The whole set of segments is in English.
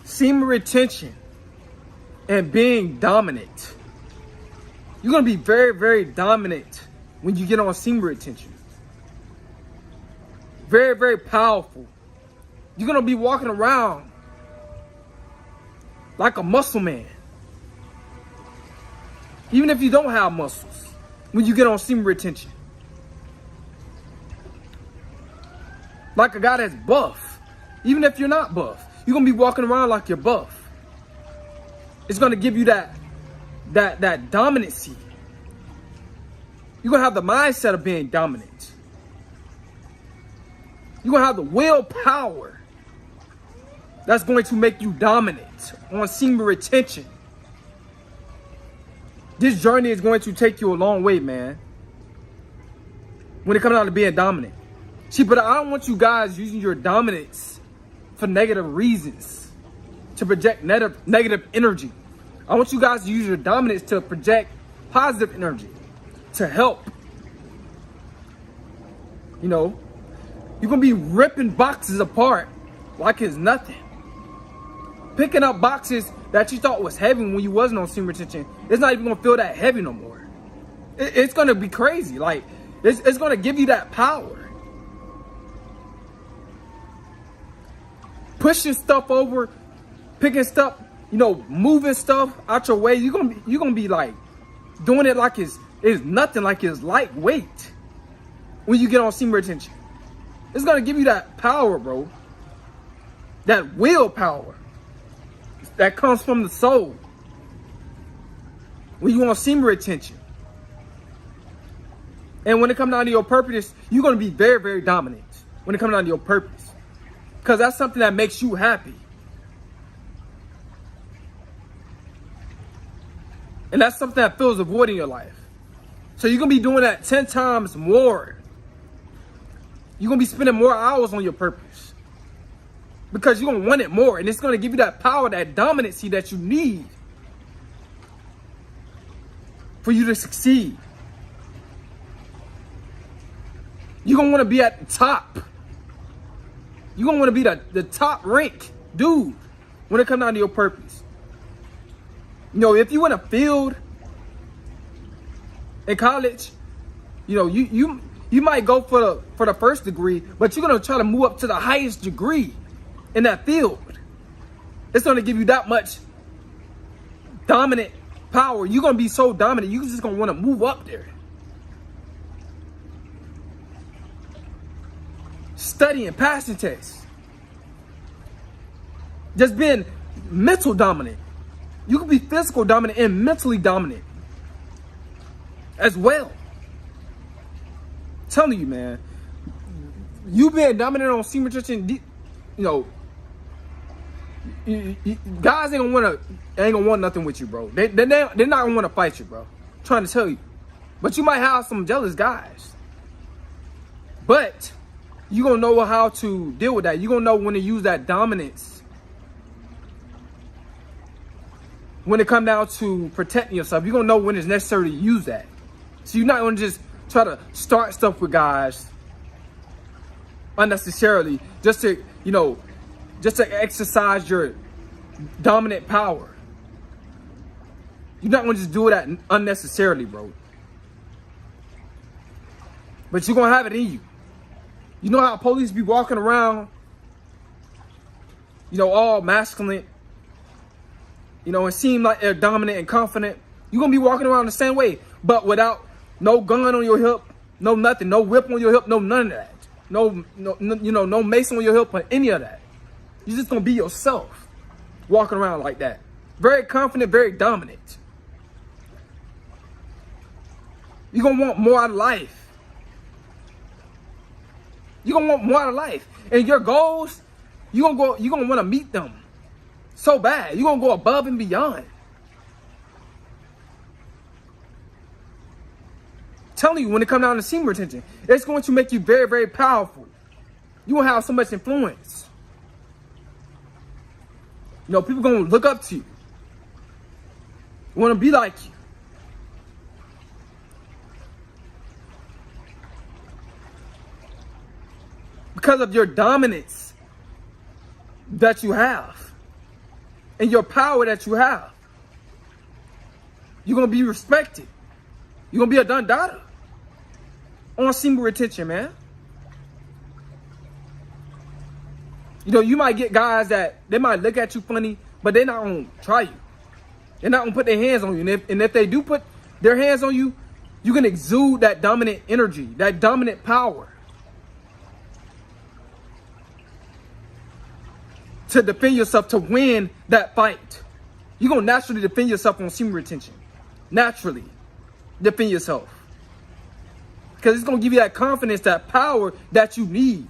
semen retention and being dominant. You're going to be very, very dominant when you get on semen retention. Very, very powerful. You're going to be walking around like a muscle man. Even if you don't have muscles, when you get on semen retention. Like a guy that's buff. Even if you're not buff, you're going to be walking around like you're buff. It's going to give you that dominancy. You're going to have the mindset of being dominant. You're going to have the willpower that's going to make you dominant on semen retention. This journey is going to take you a long way, man, when it comes down to being dominant. See, but I don't want you guys using your dominance for negative reasons, to project negative energy. I want you guys to use your dominance to project positive energy, to help. You know, you're going to be ripping boxes apart like it's nothing. Picking up boxes that you thought was heavy when you wasn't on semen retention, it's not even going to feel that heavy no more. It's going to be crazy. Like, it's going to give you that power. Pushing stuff over, picking stuff, you know, moving stuff out your way. You're gonna be like doing it like it's nothing, like it's lightweight when you get on semen retention. It's gonna give you that power, bro. That willpower that comes from the soul when you on semen retention. And when it comes down to your purpose, you're gonna be very, very dominant when it comes down to your purpose. Because that's something that makes you happy. And that's something that fills a void in your life. So you're going to be doing that 10 times more. You're going to be spending more hours on your purpose. Because you're going to want it more. And it's going to give you that power, that dominancy that you need for you to succeed. You're going to want to be at the top. You're going to want to be the top rank dude when it comes down to your purpose. You know, if you in a field in college, you know, you might go for the first degree, but you're going to try to move up to the highest degree in that field. It's going to give you that much dominant power. You're going to be so dominant, you're just going to want to move up there. Studying, passing tests. Just being mental dominant. You can be physical dominant and mentally dominant as well. I'm telling you, man. You being dominant on semen retention, you know, guys ain't gonna want nothing with you, bro. They're not gonna want to fight you, bro. I'm trying to tell you. But you might have some jealous guys. But you're going to know how to deal with that. You're going to know when to use that dominance when it comes down to protecting yourself. You're going to know when it's necessary to use that. So you're not going to just try to start stuff with guys unnecessarily just to, you know, just to exercise your dominant power. You're not going to just do that unnecessarily, bro. But you're going to have it in you. You know how police be walking around, you know, all masculine, you know, and seem like they're dominant and confident. You're going to be walking around the same way, but without no gun on your hip, no nothing, no whip on your hip, no none of that. No, you know, no mace on your hip or any of that. You're just going to be yourself walking around like that. Very confident, very dominant. You're going to want more out of life. You're going to want more out of life. And your goals, you're going to want to meet them so bad. You're going to go above and beyond. I'm telling you, when it comes down to semen retention, it's going to make you very, very powerful. You won't have so much influence. You know, people going to look up to you. Want to be like you. Because of your dominance that you have. and your power that you have. You're going to be respected. You're going to be a done daughter on semen retention, man. You know, you might get guys that they might look at you funny, but they're not going to try you. They're not going to put their hands on you. And if they do put their hands on you, you can exude that dominant energy, that dominant power to defend yourself, to win that fight. You're going to naturally defend yourself on semen retention. Naturally defend yourself. Because it's going to give you that confidence, that power that you need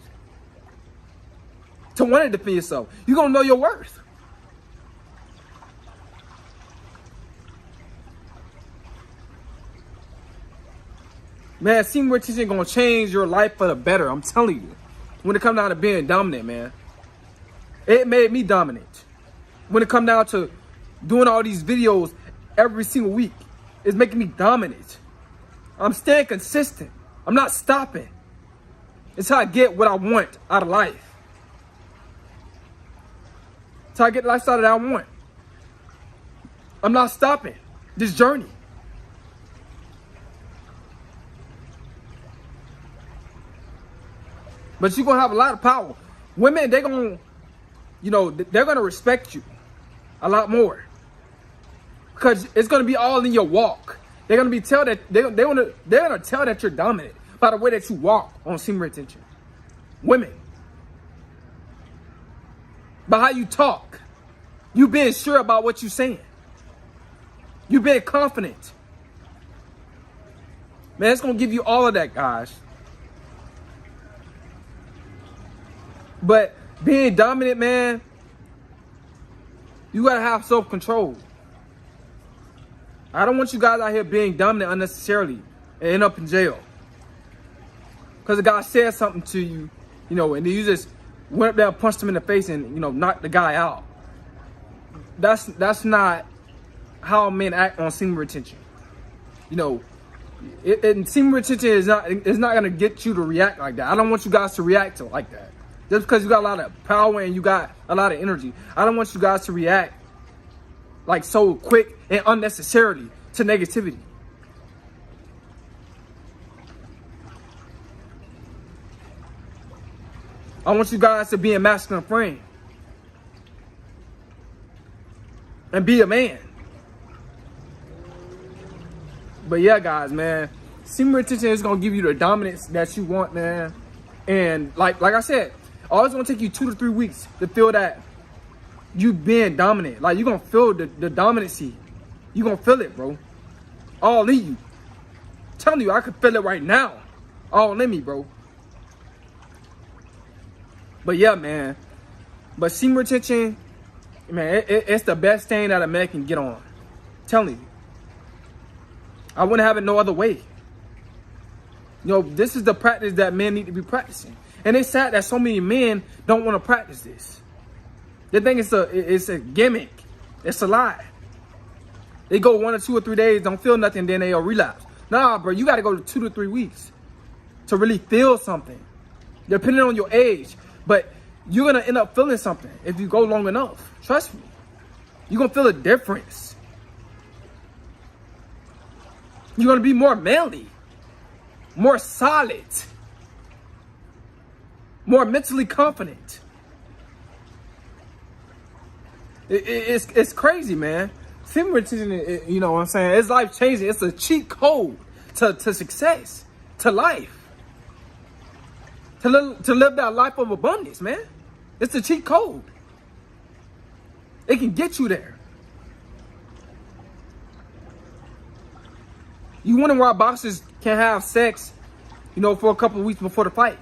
to want to defend yourself. You're going to know your worth. Man, semen retention is going to change your life for the better. I'm telling you. When it comes down to being dominant, man. It made me dominant. When it comes down to doing all these videos every single week, it's making me dominant. I'm staying consistent. I'm not stopping. It's how I get what I want out of life. It's how I get the lifestyle that I want. I'm not stopping this journey. But you're going to have a lot of power. Women, they're going to, you know, they're going to respect you a lot more. Because it's going to be all in your walk. They're going to be they're going to tell that you're dominant by the way that you walk on semen retention. Women. By how you talk. You being sure about what you're saying. You being confident. Man, it's going to give you all of that, guys. But being dominant, man, you got to have self-control. I don't want you guys out here being dominant unnecessarily and end up in jail. Because the guy said something to you, you know, and you just went up there and punched him in the face and, you know, knocked the guy out. That's not how men act on semen retention. You know, semen retention is not going to get you to react like that. I don't want you guys to react to it like that. Just because you got a lot of power and you got a lot of energy. I don't want you guys to react like so quick and unnecessarily to negativity. I want you guys to be a masculine frame. And be a man. But yeah, guys, man. Semen retention is going to give you the dominance that you want, man. And like I said, always going to take you 2 to 3 weeks to feel that you being dominant. Like, you're going to feel the dominancy. You're going to feel it, bro. All in you. I'm telling you, I can feel it right now. All in me, bro. But yeah, man. But semen retention, man, it's the best thing that a man can get on. I'm telling you. I wouldn't have it no other way. You know, this is the practice that men need to be practicing. And it's sad that so many men don't want to practice this. They think it's a gimmick. It's a lie. They go 1 or 2 or 3 days, don't feel nothing, then they'll relapse. Nah, bro, you got to go to 2 to 3 weeks to really feel something, depending on your age. But you're going to end up feeling something if you go long enough. Trust me. You're going to feel a difference. You're going to be more manly, more solid, more mentally confident. It's crazy, man. Semen retention, you know what I'm saying? It's life changing. It's a cheat code to success, to life. To live that life of abundance, man. It's a cheat code. It can get you there. You wonder why boxers can have sex, you know, for a couple of weeks before the fight.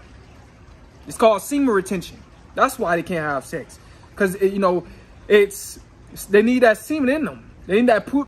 It's called semen retention. That's why they can't have sex. Because, you know, they need that semen in them. They need that